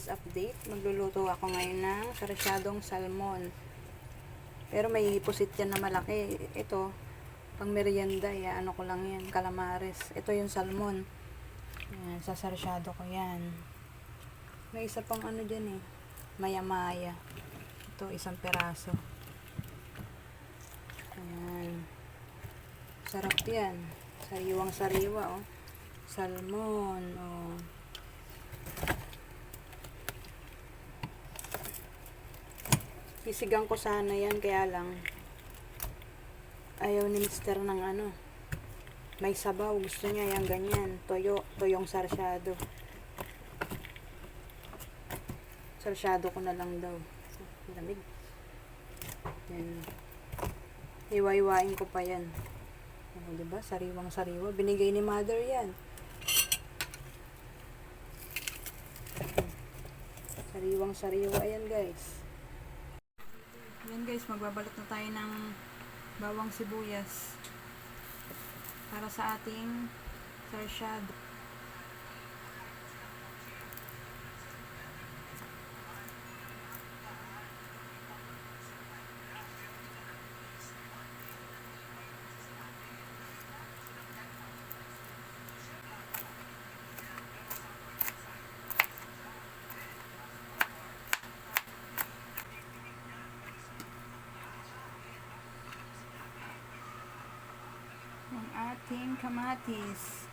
guys, update. Magluluto ako ngayon ng sarsyadong salmon. Pero may pusit yan na malaki. Ito, pang merienda, ano ko lang yan, calamares. Ito yung salmon. Yan, sa sarsyado ko yan. May isa pang ano dyan maya-maya. Ito, isang peraso. Ayan. Sarap yan. Sariwang sariwa, oh. Salmon, oh. Sisigang ko sana yan, kaya lang ayaw ni mister ng may sabaw. Gusto niya yung ganyan, toyong sarsyado. Sarsyado ko na lang daw. Lamig. Yan. Iwa-iwain ko pa yan. Diba? Sariwang sariwa. Binigay ni mother yan. Sariwang sariwa yan, guys. Yan guys, magbabalot na tayo ng bawang sibuyas para sa ating sarsyado. Ang ating kamatis.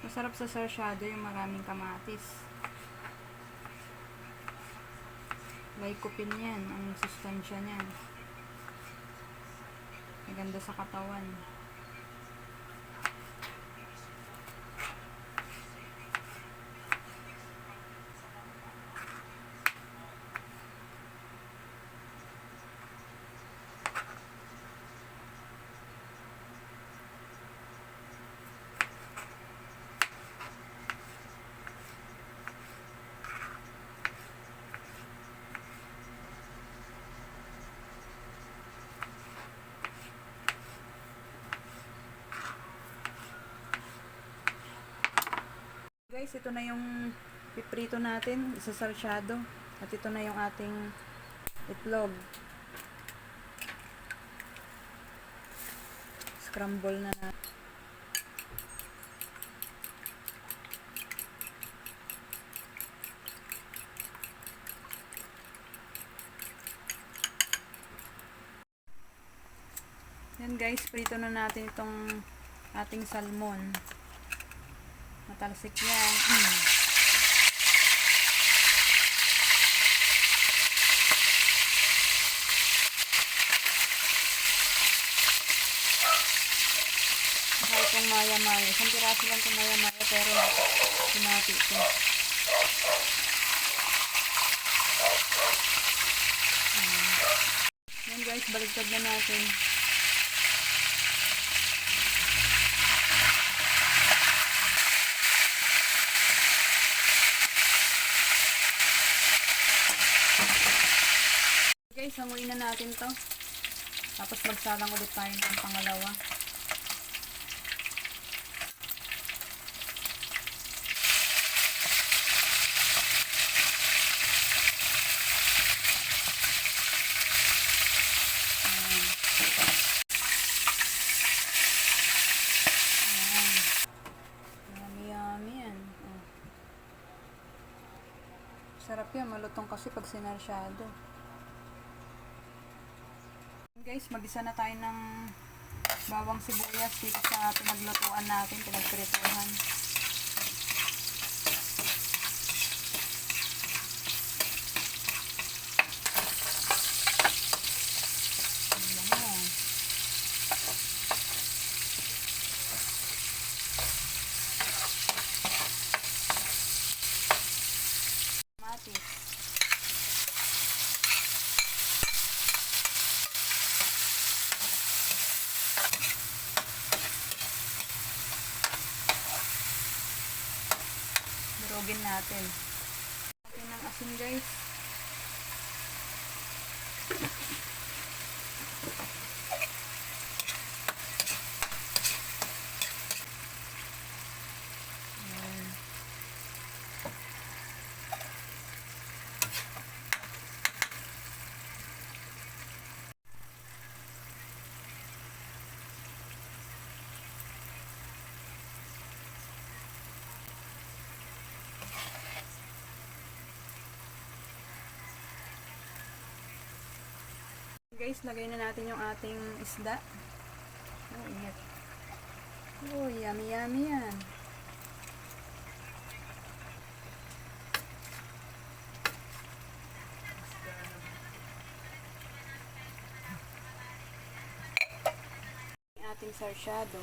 Masarap sa sarsyado yung maraming kamatis. Lycopene yan, ang sustansya niyan. Maganda sa katawan. Guys, ito na yung piprito natin, isa sarsyado. At ito na yung ating itlog. Scramble na natin. Yan guys, prito na natin itong ating salmon. Matalsik yan. Saka itong maya-maya. Isang piraso lang itong maya-maya, pero sinati ito. Yan guys, baligtad na natin. Guys, hanguin na natin to. Tapos magsalang ulit tayo ng pangalawa. Yummy yan. Sarap yan, malutong kasi pag sinarsyado. Guys, mag-isa na tayo ng bawang sibuyas dito sa pinaglutuan natin, pinagprituhan. Kamatis. Durugin natin. Natin ng asin guys. Ayan. Guys, lagay na natin yung ating isda. Oh, ingat. Oh, yummy yummy yan. Yung ating sarsyado.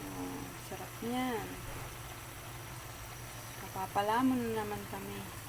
Oh, sarap niyan. Kapapalamon na naman kami.